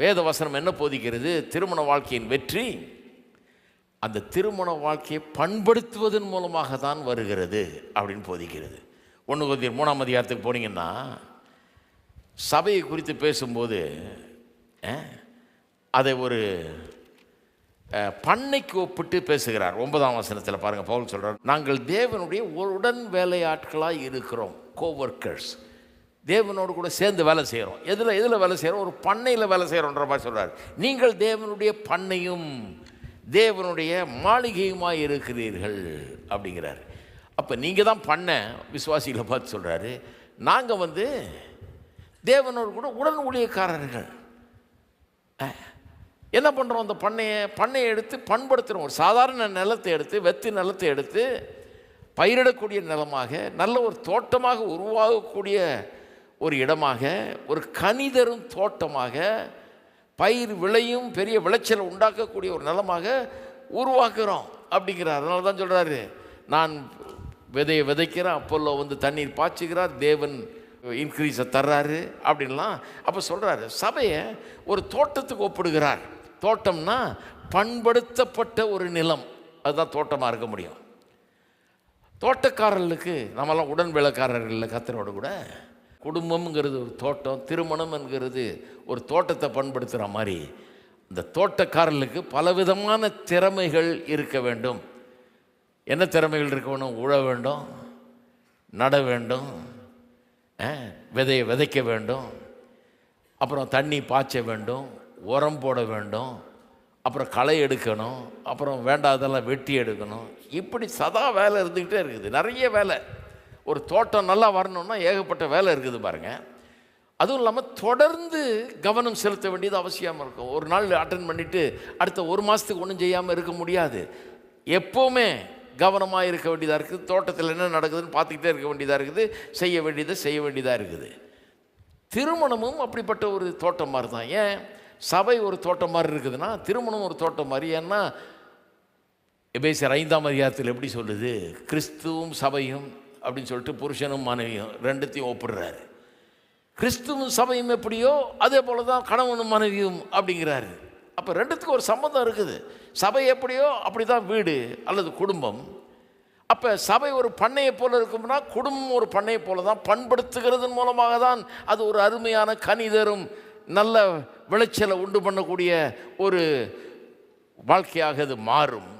வேத வசனம் என்ன போதிக்கிறது? திருமண வாழ்க்கையின் வெற்றி அந்த திருமண வாழ்க்கையை பண்படுத்துவதன் மூலமாக தான் வருகிறது அப்படின்னு போதிக்கிறது. 1 கொரிந்தியர் 3ஆம் அதிகாரத்துக்கு போனீங்கன்னா சபையை குறித்து பேசும்போது அதை ஒரு பண்ணைக்கு ஒப்பிட்டு பேசுகிறார். 9ஆம் வசனத்தில் பாருங்கள், பவுல் சொல்கிறார், நாங்கள் தேவனுடைய உடன் வேலையாட்களாக இருக்கிறோம், கோவர்க்கர்ஸ். தேவனோடு கூட சேர்ந்து வேலை செய்கிறோம். எதில் வேலை செய்கிறோம்? ஒரு பண்ணையில் வேலை செய்கிறோன்ற மாதிரி சொல்கிறார். நீங்கள் தேவனுடைய பண்ணையும் தேவனுடைய மாளிகையுமாய் இருக்கிறீர்கள் அப்படிங்கிறார். அப்போ நீங்கள் தான் பண்ண விசுவாசிகளை பார்த்து சொல்கிறாரு, நாங்கள் தேவனோடு கூட உடன் ஊழியக்காரர்கள். என்ன பண்ணுறோம்? அந்த பண்ணையை எடுத்து பண்படுத்துகிறோம். ஒரு சாதாரண நிலத்தை எடுத்து, வெத்து நிலத்தை எடுத்து பயிரிடக்கூடிய நிலமாக, நல்ல ஒரு தோட்டமாக உருவாகக்கூடிய ஒரு இடமாக, ஒரு கனிதரும் தோட்டமாக, பயிர் விளையும் பெரிய விளைச்சலை உண்டாக்கக்கூடிய ஒரு நிலமாக உருவாக்குறோம் அப்படிங்கிறார். அதனால தான் சொல்கிறாரு, நான் விதையை விதைக்கிறேன், அப்போல்லோ தண்ணீர் பாய்ச்சுகிறார், தேவன் இன்க்ரீஸை தர்றாரு அப்படின்லாம். அப்போ சொல்கிறாரு, சபையை ஒரு தோட்டத்துக்கு ஒப்பிடுகிறார். தோட்டம்னா பண்படுத்தப்பட்ட ஒரு நிலம், அதுதான் தோட்டமாக இருக்க முடியும். தோட்டக்காரர்களுக்கு நம்மெல்லாம் உடன் வேலைக்காரர்கள் இல்லை. கர்த்தரோடு கூட குடும்பம்ங்கிறது ஒரு தோட்டம், திருமணம் என்கிறது ஒரு தோட்டத்தை பண்படுத்துகிற மாதிரி இந்த தோட்டக்காரர்களுக்கு பலவிதமான திறமைகள் இருக்க வேண்டும். என்ன திறமைகள் இருக்க வேணும்? உழ வேண்டும், நட வேண்டும், விதையை விதைக்க வேண்டும், அப்புறம் தண்ணி பாய்ச்ச வேண்டும், உரம் போட வேண்டும், அப்புறம் களை எடுக்கணும், அப்புறம் வேண்டாதெல்லாம் வெட்டி எடுக்கணும். இப்படி சதா வேலை இருந்துக்கிட்டே இருக்குது, நிறைய வேலை. ஒரு தோட்டம் நல்லா வரணும்னா ஏகப்பட்ட வேலை இருக்குது பாருங்கள். அதுவும் இல்லாமல் தொடர்ந்து கவனம் செலுத்த வேண்டியது அவசியமாக இருக்கும். ஒரு நாள் அட்டென்ட் பண்ணிவிட்டு அடுத்த ஒரு மாதத்துக்கு ஒன்றும் செய்யாமல் இருக்க முடியாது. எப்போவுமே கவனமாக இருக்க வேண்டியதாக இருக்குது. தோட்டத்தில் என்ன நடக்குதுன்னு பார்த்துக்கிட்டே இருக்க வேண்டியதாக இருக்குது. செய்ய வேண்டியதாக இருக்குது. திருமணமும் அப்படிப்பட்ட ஒரு தோட்டம் மாதிரி தான். ஏன் சபை ஒரு தோட்டம் மாதிரி இருக்குதுன்னா திருமணம் ஒரு தோட்டம் மாதிரி. ஏன்னா எபேசியர் 5ஆம் அதிகாரத்தில் எப்படி சொல்லுது? கிறிஸ்துவும் சபையும் அப்படின்னு சொல்லிட்டு புருஷனும் மனைவியும் ரெண்டுத்தையும் ஒப்பிடுறாரு. கிறிஸ்துவும் சபையும் எப்படியோ அதே போல தான் கணவனும் மனைவியும் அப்படிங்கிறாரு. அப்போ ரெண்டுத்துக்கும் ஒரு சம்பந்தம் இருக்குது. சபை எப்படியோ அப்படி தான் வீடு அல்லது குடும்பம். அப்போ சபை ஒரு பண்ணையை போல் இருக்கும்னா குடும்பம் ஒரு பண்ணையை போல தான். பண்படுத்துகிறதன் மூலமாக தான் அது ஒரு அருமையான கனிதரும் நல்ல விளைச்சலை உண்டு பண்ணக்கூடிய ஒரு வாழ்க்கையாக அது மாறும்.